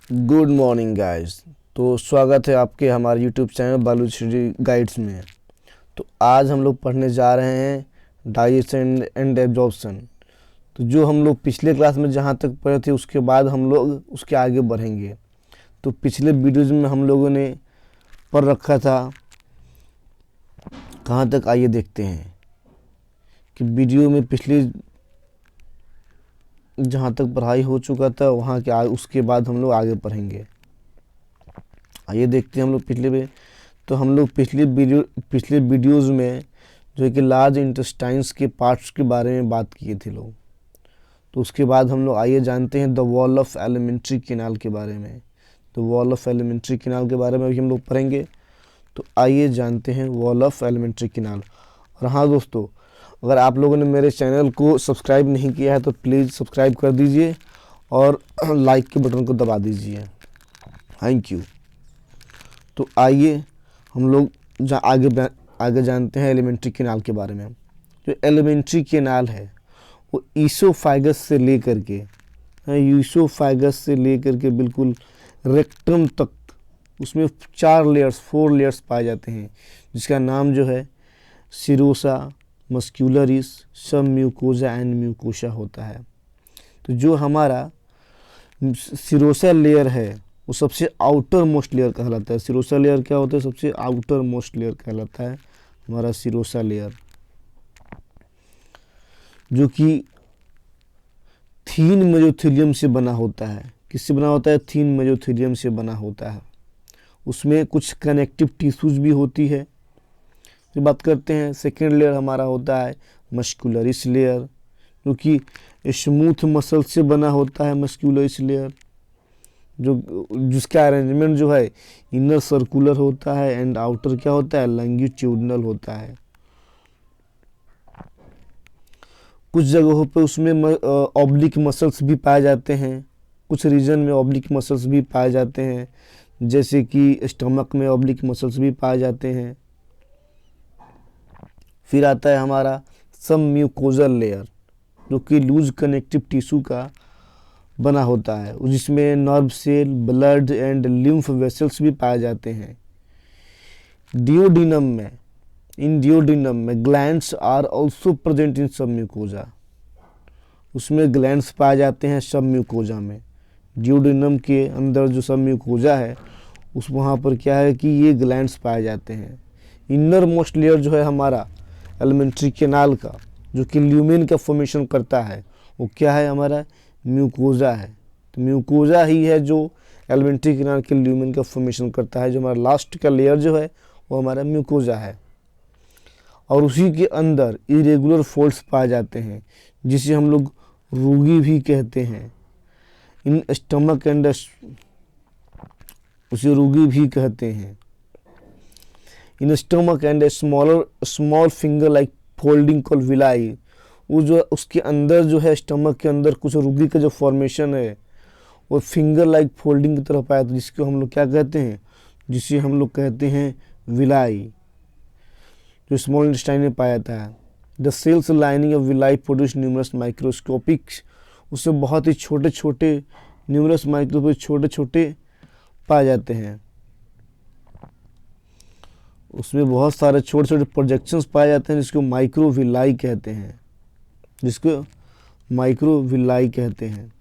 Good morning guys. तो स्वागत है आपके हमारे यूट्यूब चैनल बालू स्टडी गाइड्स में। तो आज हम लोग पढ़ने जा रहे हैं डाइजेशन एंड एब्जॉर्प्शन। तो जो हम लोग पिछले क्लास में जहाँ तक पढ़े थे उसके बाद हम लोग उसके आगे बढ़ेंगे। तो पिछले वीडियोज़ में हम लोगों ने पढ़ रखा था कहाँ तक, आइए देखते हैं कि वीडियो में पिछले जहाँ तक पढ़ाई हो चुका था वहाँ के उसके बाद हम लोग आगे पढ़ेंगे। आइए देखते हैं हम लोग पिछले में। तो हम लोग पिछले वीडियोज़ में जो है कि लार्ज इंटेस्टाइन्स के पार्ट्स के बारे में बात किए थे लोग। तो उसके बाद हम लोग आइए जानते हैं the wall of elementary canal के बारे में। तो वॉल ऑफ एलिमेंट्री कैनाल के बारे में भी हम लोग पढ़ेंगे। तो आइए जानते हैं वॉल ऑफ एलिमेंट्री कैनाल। और हाँ दोस्तों, अगर आप लोगों ने मेरे चैनल को सब्सक्राइब नहीं किया है तो प्लीज़ सब्सक्राइब कर दीजिए और लाइक के बटन को दबा दीजिए। Thank you. तो आइए हम लोग आगे जानते हैं एलिमेंट्री कैनाल के बारे में। जो एलिमेंट्री कैनाल है वो ईसोफाइगस से लेकर के बिल्कुल रेक्टम तक उसमें 4 लेयर्स पाए जाते हैं, जिसका नाम जो है सिरोसा, मस्क्यूलरिस, सब म्यूकोजा एंड म्यूकोसा होता है। तो जो हमारा सिरोसा लेयर है वो सबसे आउटर मोस्ट लेयर कहलाता है। सिरोसा लेयर क्या होता है? सबसे आउटर मोस्ट लेयर कहलाता है हमारा सिरोसा लेयर, जो कि थीन मेसोथेलियम से बना होता है। किससे बना होता है? थीन मेसोथेलियम से बना होता है। उसमें कुछ कनेक्टिव टिश्यूज भी होती है। जो बात करते हैं सेकेंड लेयर हमारा होता है मस्कुलरिस लेयर, जो कि स्मूथ मसल से बना होता है। मस्कुलरिस लेयर जिसका अरेंजमेंट जो है इनर सर्कुलर होता है एंड आउटर क्या होता है? लॉन्गिट्यूडिनल होता है। कुछ जगहों पे उसमें ऑब्लिक मसल्स भी पाए जाते हैं। कुछ रीजन में ऑब्लिक मसल्स भी पाए जाते हैं, जैसे कि स्टमक में ऑब्लिक मसल्स भी पाए जाते हैं। फिर आता है हमारा सब म्यूकोजल लेयर, जो कि लूज कनेक्टिव टिश्यू का बना होता है, जिसमें nerve cell, blood and lymph vessels भी पाए जाते हैं। डियोडिनम में glands are also present in submucosa. उसमें ग्लैंड्स पाए जाते हैं सब म्यूकोजा में। डियोडिनम के अंदर जो सब म्यूकोजा है उस वहाँ पर क्या है कि ये ग्लैंड्स पाए जाते हैं। इनर मोस्ट लेयर जो है हमारा एलिमेंट्री कैनाल का, जो कि ल्यूमेन का फॉर्मेशन करता है, वो क्या है? हमारा म्यूकोजा है। तो म्यूकोजा ही है जो एलिमेंट्री कैनाल के ल्यूमेन का फॉर्मेशन करता है। जो हमारा लास्ट का लेयर जो है वो हमारा म्यूकोजा है। और उसी के अंदर इरेगुलर फोल्ड्स पाए जाते हैं, जिसे हम लोग रूगी भी कहते हैं। इन स्टमक एंड उसे रूगी भी कहते हैं। In stomach and small finger like folding called villi. वो जो उसके अंदर जो है स्टमक के अंदर कुछ रूगी का जो फॉर्मेशन है वो फिंगर लाइक फोल्डिंग की तरह पाया, जिसको हम लोग क्या कहते हैं? जिसे हम लोग कहते हैं विलाई, जो स्मॉल इंटेस्टाइन में पाया जाता है। The cells lining of villi produce numerous microscopic. उससे बहुत ही छोटे छोटे न्यूमरस माइक्रोस्कोपिक छोटे छोटे पाए जाते हैं। उसमें बहुत सारे छोटे छोटे प्रोजेक्शंस पाए जाते हैं, जिसको माइक्रोविलाई कहते हैं,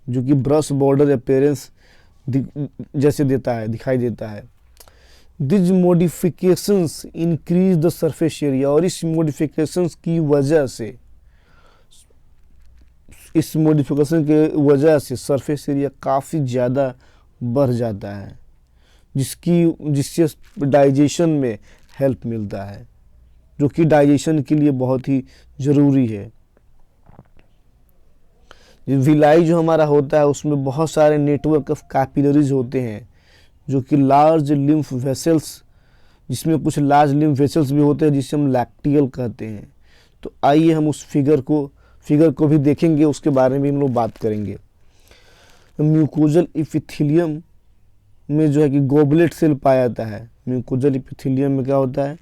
जो कि ब्रश बॉर्डर अपीयरेंस जैसे दिखाई देता है। This modifications increase the surface area. और इस मॉडिफिकेशंस की वजह से सरफेस एरिया काफ़ी ज़्यादा बढ़ जाता है, जिससे डाइजेशन में हेल्प मिलता है, जो कि डाइजेशन के लिए बहुत ही ज़रूरी है। विलाई जो हमारा होता है उसमें बहुत सारे नेटवर्क ऑफ कैपिलरीज होते हैं, जो कि लार्ज लिम्फ वेसल्स, जिसमें कुछ लार्ज लिम्फ वेसल्स भी होते हैं, जिसे हम लैक्टियल कहते हैं। तो आइए हम उस फिगर को भी देखेंगे, उसके बारे में हम लोग बात करेंगे। म्यूकोजल इपिथेलियम में जो है कि गोबलेट सेल पाया जाता है। म्यूकोजल इपिथेलियम में क्या होता है?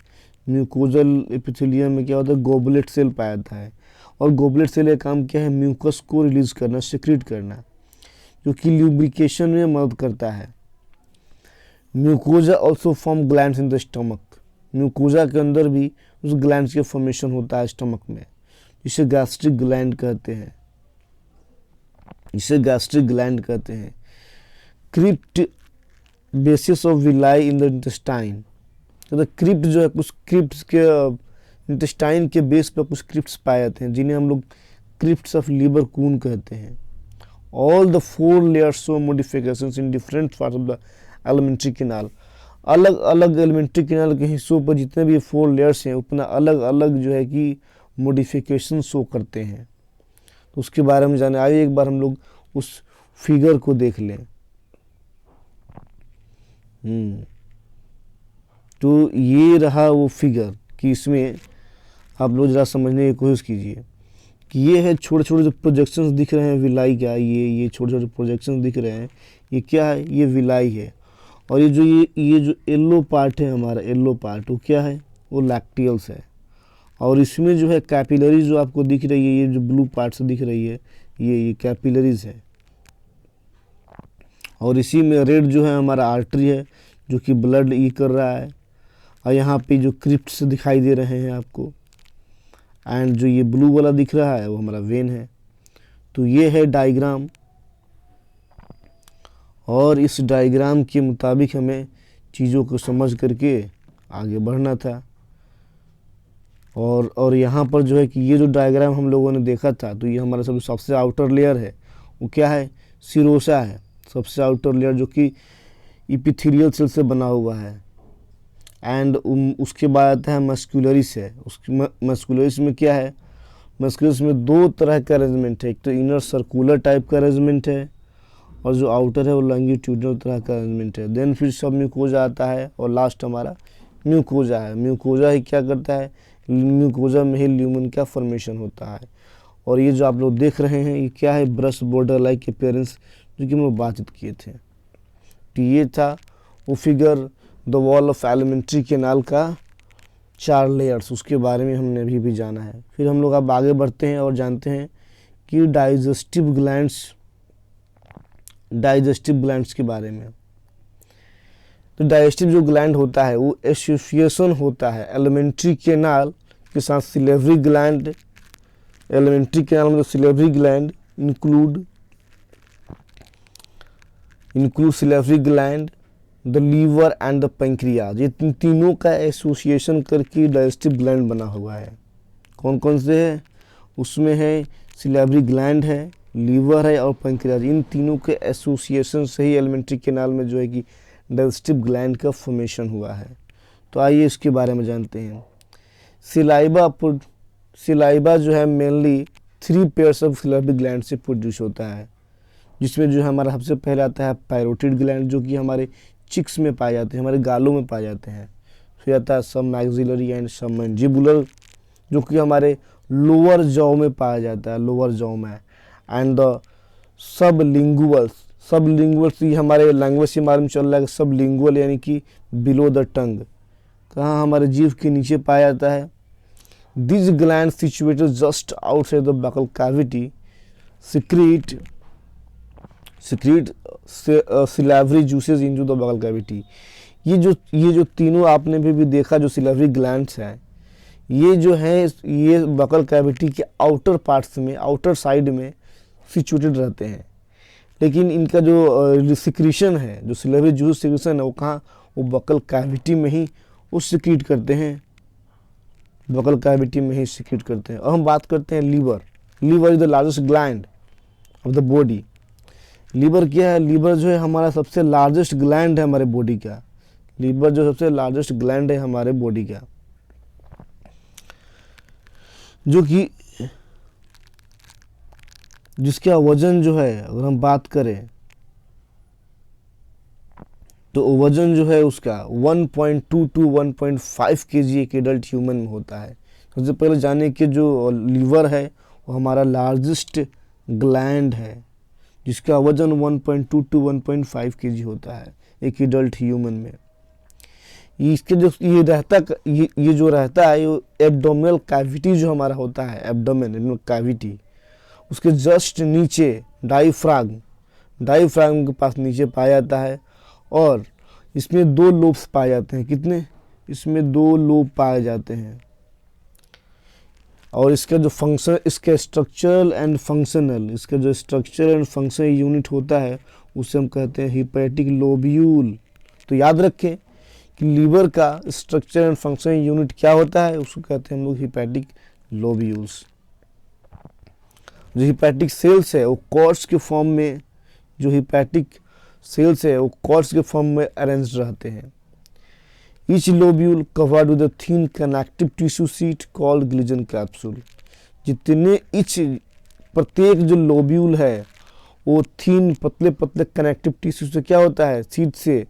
गोबलेट सेल पाया जाता है। और गोबलेट सेल का काम क्या है? म्यूकस को रिलीज करना, सिक्रीट करना। जो कि ल्यूब्रिकेशन में मदद करता है। Mucosa also form glands in the stomach, mucosa के अंदर भी उस ग्लैंड्स के फॉर्मेशन होता है स्टमक में, जिसे गैस्ट्रिक ग्लैंड कहते हैं, जिसे गैस्ट्रिक ग्लैंड कहते हैं। Crypt basis of villi in the intestine, तो क्रिप्ट जो है कुछ क्रिप्ट के इंटेस्टाइन के बेस पर कुछ क्रिप्ट्स पाए जाते हैं, जिन्हें हम लोग क्रिप्ट्स ऑफ लिवर कून कहते हैं। All the 4 layers show modifications in different parts of the alimentary canal, अलग अलग एलिमेंट्री कैनाल के हिस्सों पर जितने भी 4 लेयर्स हैं उतना अलग अलग जो है कि मॉडिफिकेशन शो करते हैं। तो उसके बारे में जाने आइए एक बार हम लोग उस फिगर को देख लें। तो ये रहा वो फिगर कि इसमें आप लोग ज़रा समझने की कोशिश कीजिए कि ये है छोटे छोटे जो प्रोजेक्शंस दिख रहे हैं विलाई का, ये छोटे छोटे प्रोजेक्शंस दिख रहे हैं, ये क्या है, ये विलाई है। और ये जो येलो पार्ट है हमारा, येलो पार्ट वो क्या है, वो लैक्टियल्स है। और इसमें जो है कैपिलरीज जो आपको दिख रही है, ये जो ब्लू पार्ट से दिख रही है, ये कैपिलरीज है। और इसी में रेड जो है हमारा आर्टरी है जो कि ब्लड ई कर रहा है। और यहाँ पे जो क्रिप्ट्स दिखाई दे रहे हैं आपको, एंड जो ये ब्लू वाला दिख रहा है वो हमारा वेन है। तो ये है डायग्राम, और इस डायग्राम के मुताबिक हमें चीज़ों को समझ करके आगे बढ़ना था। और यहाँ पर जो है कि ये जो डायग्राम हम लोगों ने देखा था, तो ये हमारा सबसे आउटर लेयर है, वो क्या है, सिरोसा है, सबसे आउटर लेयर जो कि इपिथेलियल सेल से बना हुआ है। एंड उसके बाद आता है मस्कुलरिस है। उसकी मस्कुलरिस में क्या है, मस्कुलरिस में 2 तरह का अरेंजमेंट है, एक तो इनर सर्कुलर टाइप का अरेंजमेंट है और जो आउटर है वो लॉन्गिट्यूडनल तरह का अरेंजमेंट है। देन फिर सब म्यूकोजा आता है और लास्ट हमारा म्यूकोजा है। म्यूकोजा ही क्या करता है, म्यूकोजा में ही ल्यूमन का फॉर्मेशन होता है। और ये जो आप लोग देख रहे हैं ये क्या है, ब्रश बॉर्डर लाइक अपीयरेंस, जो कि हम लोग बातचीत किए थे। तो ये था वो figure the wall of alimentary canal का 4 लेयर्स, उसके बारे में हमने अभी भी जाना है। फिर हम लोग अब आगे बढ़ते हैं और जानते हैं कि डाइजेस्टिव ग्लैंड्स के बारे में। तो डाइजेस्टिव जो ग्लैंड होता है वो एसोसिएशन होता है एलिमेंट्री कैनाल के साथ सिलेवरी ग्लैंड। एलिमेंट्री कैनाल में salivary gland include salivary gland, the liver and the pancreas. ये तीनों का एसोसिएशन करके डाइजेस्टिव ग्लैंड बना हुआ है। कौन कौन से है, उसमें है सिलेवरी ग्लैंड है, लीवर है और पैंक्रियाज। इन तीनों के एसोसिएशन से ही एलिमेंट्री कैनाल में जो है कि डाइजेस्टिव ग्लैंड का फॉर्मेशन हुआ है। तो आइए इसके बारे में जानते हैं। सिलाइबा जो है mainly 3 pairs of salivary gland से प्रोड्यूस होता है, जिसमें जो है हमारा सबसे पहले आता है पैरोटिड ग्लैंड, जो कि हमारे चिक्स में पाए जाते हैं, हमारे गालों में पाए जाते हैं। फिर आता है सब मैक्सिलरी एंड सब मैंजिबुलर, जो कि हमारे लोअर जॉ में पाया जाता है, लोअर जॉ में। एंड द सबलिंगुअल्स ये हमारे लैंग्वेज के बारे में चल रहा है। सबलिंगुअल यानी कि बिलो द टंग, कहाँ हमारे जीभ के नीचे पाया जाता है। This gland situated just outside the buccal cavity secrete salivary juices into the buccal cavity. ये जो तीनों आपने भी देखा जो सिलेवरी ग्लैंड्स हैं, ये जो है ये बकल कैविटी के आउटर पार्ट्स में, आउटर साइड में सिचुएटेड रहते हैं। लेकिन इनका जो सिक्रीशन है, जो सिलेवरी जूस सिक्रीशन है, वो कहाँ, वो बकल कैविटी में ही वो सिक्रीट करते हैं, बकल कैविटी में ही सिक्रीट करते हैं। और हम बात करते हैं liver. Liver is the largest gland of the body. Liver क्या है, लीवर जो है हमारा सबसे लार्जेस्ट ग्लैंड है हमारे बॉडी का। लीवर जो सबसे लार्जेस्ट ग्लैंड है हमारे बॉडी का, जो कि जिसका वजन जो है अगर हम बात करें तो वजन जो है उसका 1.2 to 1.5 kg एक एडल्ट ह्यूमन में होता है। सबसे पहले जाने कि जो लीवर है वो हमारा लार्जेस्ट ग्लैंड है, जिसका वजन 1.2 to 1.5 kg होता है एक एडल्ट ह्यूमन में। इसके जो ये जो रहता है ये एब्डोमिनल कैविटी जो हमारा होता है, एब्डोमेन कैविटी, उसके जस्ट नीचे डायफ्राम के पास नीचे पाया जाता है। और इसमें 2 लोब्स पाए जाते हैं। कितने? इसमें 2 लोब पाए जाते हैं। और इसका जो फंक्शन, इसका स्ट्रक्चरल एंड फंक्शनल, इसका जो स्ट्रक्चरल एंड फंक्शनल यूनिट होता है उसे हम कहते हैं हिपैटिक लोब्यूल। तो याद रखें कि लीवर का स्ट्रक्चर एंड फंक्शनल यूनिट क्या होता है, उसको कहते हैं हम लोग हिपैटिक लोब्यूल्स। जो हिपैटिक सेल्स है वो कॉर्ड्स के फॉर्म में, जो हिपैटिक सेल्स है वो कॉर्ड्स के फॉर्म में अरेंज रहते हैं। Each lobule covered with a thin connective tissue sheet called Glisson capsule. जितने ईच, प्रत्येक जो लोब्यूल है वो थिन, पतले पतले कनेक्टिव टिश्यू से क्या होता है, शीट से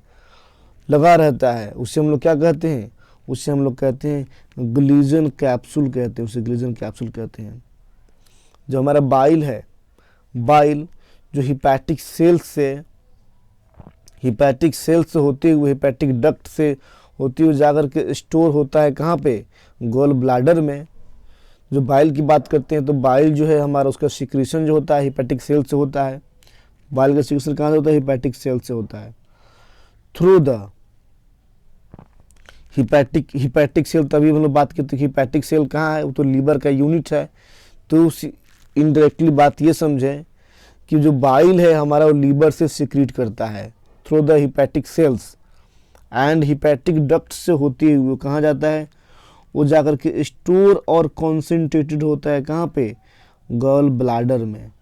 लगा रहता है। उसे हम लोग क्या कहते हैं, उसे हम लोग कहते हैं ग्लिजन कैप्सूल कहते हैं, उसे ग्लिजन कैप्सूल कहते हैं। जो हमारा बाइल है, बाइल जो हिपैटिक सेल्स से होते हुए, हिपैटिक डक्ट से होती हुई जाकर के स्टोर होता है कहाँ पे, गॉल ब्लैडर में। जो बाइल की बात करते हैं तो बाइल जो है हमारा, उसका सिक्रीशन जो होता है हिपैटिक सेल से होता है। बाइल का सिक्रीशन कहाँ से होता है, हिपैटिक सेल से होता है। थ्रू द हिपैटिक सेल, तभी हम लोग बात करते हैं हिपैटिक सेल कहाँ है, वो तो लीवर का यूनिट है। तो इनडायरेक्टली बात ये समझें कि जो बाइल है हमारा वो लीवर से सिक्रीट करता है through the hepatic sales and hepatic duct से होती हुई कहाँ जाता है, वो जाकर के स्टोर और कॉन्सेंट्रेटेड होता है कहाँ पे, गॉल ब्लैडर में।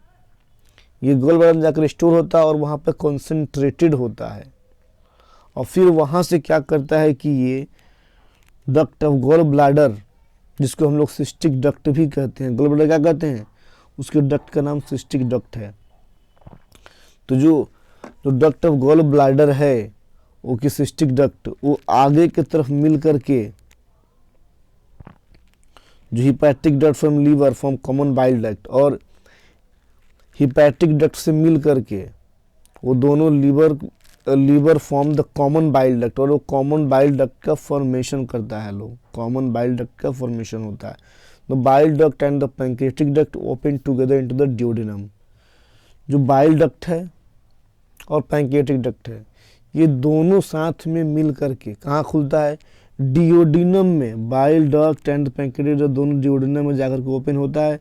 ये गॉल ब्लैडर में जाकर स्टोर होता है और वहाँ पे कॉन्सेंट्रेटेड होता है। और फिर वहाँ से क्या करता है कि ये डक्ट ऑफ गॉल ब्लैडर, जिसको हम लोग सिस्टिक डक्ट भी कहते हैं, गॉल ब्लैडर क्या कहते हैं, उसके डक्ट का नाम सिस्टिक डक्ट है। तो जो डक्ट ऑफ गॉल ब्लैडर है वो की सिस्टिक डक्ट, वो आगे की तरफ मिल करके जो hepatic duct from liver from common bile duct और हिपैटिक डक्ट से मिल करके वो दोनों liver form the common bile duct, और वो कॉमन बाइल डक्ट का फॉर्मेशन करता है लोग, कॉमन बाइल डक्ट का फॉर्मेशन होता है। The bile duct and the pancreatic duct open together into the duodenum. जो बाइल डक्ट है और पैंक्रियाटिक डक्ट है, ये दोनों साथ में मिल करके कहाँ खुलता है, डिओडिनम में। बाइल डक्ट एंड पैंक्रियाटिक दोनों डिओडिनम में जाकर के ओपन होता है।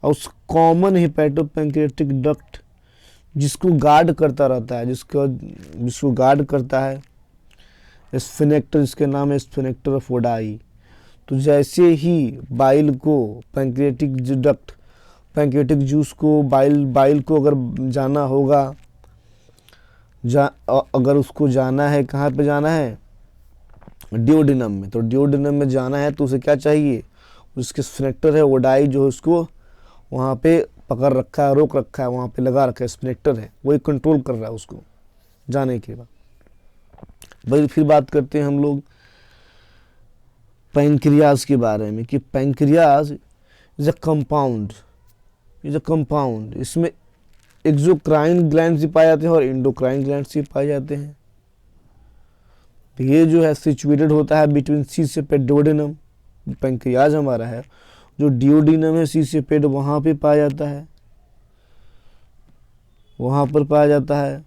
और उस कॉमन हिपैटो पैंक्रियाटिक डक्ट जिसको गार्ड करता रहता है, जिसको गार्ड करता है स्फिनेक्टर, जिसके नाम है स्फिनेक्टर ऑफ वोडाई। तो जैसे ही बाइल को पैंक्रियाटिक डक्ट, पैंक्रियाटिक जूस को, बाइल को अगर जाना होगा, अगर उसको जाना है, कहाँ पे जाना है, डिओडिनम में। तो डिओडिनम में जाना है तो उसे क्या चाहिए, उसके स्फिनेक्टर है वोडाई जो उसको वहाँ पे पकड़ रखा है, रोक रखा है, वहाँ पे लगा रखा है, स्फिनेक्टर है, वही कंट्रोल कर रहा है उसको जाने के बाद। भाई फिर बात करते हैं हम लोग पैंक्रियाज के बारे में कि पैंक्रियाज इज अ कंपाउंड, इसमें एक्सोक्राइन ग्लैंड भी पाए जाते हैं और एंडोक्राइन ग्लैंड भी पाए जाते हैं। तो ये जो है सिचुएटेड होता है बिटवीन सी सेपेट डिओडिनम। पैंक्रियाज हमारा है जो डिओडिनम है, सी सेपेट वहाँ पे पाया जाता है, वहाँ पर पाया जाता है।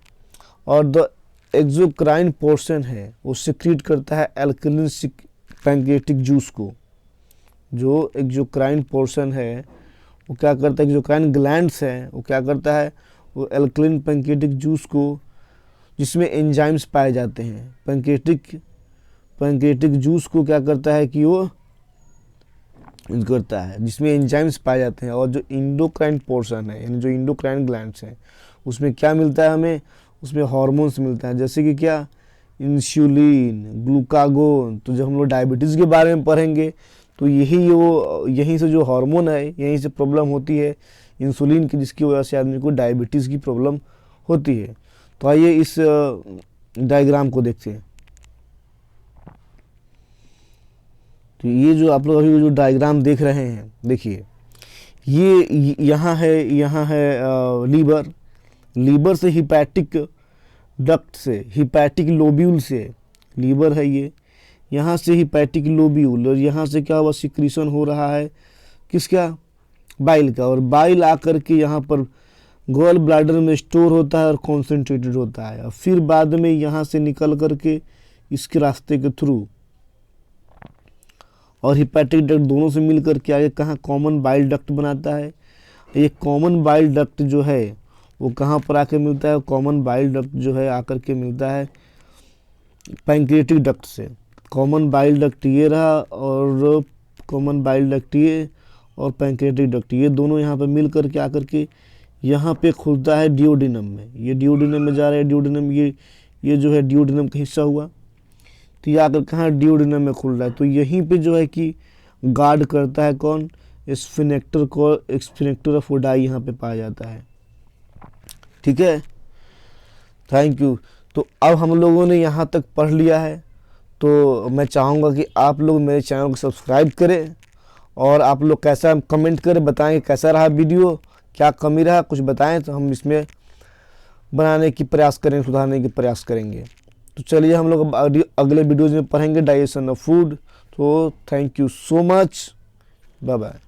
और द एक्सोक्राइन पोर्शन है वो सिक्रीट करता है एल्कलिन पैंक्रियाटिक जूस को। जो एक्सोक्राइन पोर्शन है वो क्या करता है, एक्सोक्राइन ग्लैंड्स है वो क्या करता है, वो एल्कलिन पैंक्रियाटिक जूस को, जिसमें एंजाइम्स पाए जाते हैं, पैंक्रियाटिक जूस को क्या करता है कि वो करता है जिसमें एंजाइम्स पाए जाते हैं। और जो इंडोक्राइन पोर्शन है, यानी जो इंडोक्राइन ग्लैंड्स हैं, उसमें क्या मिलता है हमें, उसमें हार्मोन्स मिलता है, जैसे कि क्या, इंसुलिन, ग्लूकागोन। तो जब हम लोग डायबिटीज़ के बारे में पढ़ेंगे तो यहीं से जो हार्मोन है, यहीं से प्रॉब्लम होती है इंसुलिन की, जिसकी वजह से आदमी को डायबिटीज़ की प्रॉब्लम होती है। तो आइए इस डायग्राम को देखते हैं। तो ये जो आप लोग अभी जो डायग्राम देख रहे हैं, देखिए ये यहाँ है लीवर से हिपैटिक डक्ट से, हिपैटिक लोब्यूल से, लीवर है ये, यहाँ से हिपैटिक लोब्यूल, और यहाँ से क्या हुआ, सिक्रीशन हो रहा है किसका, बाइल का। और बाइल आकर के यहाँ पर गॉल ब्लैडर में स्टोर होता है और कॉन्सेंट्रेटेड होता है, और फिर बाद में यहाँ से निकल करके इसके रास्ते के थ्रू और हिपैटिक डक्ट दोनों से मिल करके आगे कहाँ कॉमन बाइल डक्ट बनाता है। ये कॉमन बाइल डक्ट जो है वो कहाँ पर आके मिलता है, कॉमन बाइल डक्ट जो है आकर के मिलता है पैंक्रियाटिक डक्ट से। कॉमन बाइल डक्ट ये रहा और कॉमन बाइल डक्ट ये और पैंक्रियाटिक डक्ट ये दोनों यहाँ पे मिल करके आकर के यहाँ पे खुलता है डिओडिनम में। ये डिओडिनम में जा रहा है, डिओडिनम ये जो है डिओडिनम का हिस्सा हुआ, तो ये आकर कहाँ डिओडिनम में खुल रहा है। तो यहीं पे जो है कि गार्ड करता है कौन, स्फिनेक्टर को, स्फिनेक्टर ऑफ ओडाई यहाँ पे पाया जाता है। ठीक है, थैंक यू। तो अब हम लोगों ने यहाँ तक पढ़ लिया है, तो मैं चाहूँगा कि आप लोग मेरे चैनल को सब्सक्राइब करें और आप लोग कैसा कमेंट करें, बताएं कैसा रहा वीडियो, क्या कमी रहा कुछ बताएं, तो हम इसमें बनाने की प्रयास करें, सुधारने की प्रयास करेंगे। तो चलिए हम लोग अगले वीडियोज़ में पढ़ेंगे डाइजेशन ऑफ फूड। तो thank you so much, bye bye.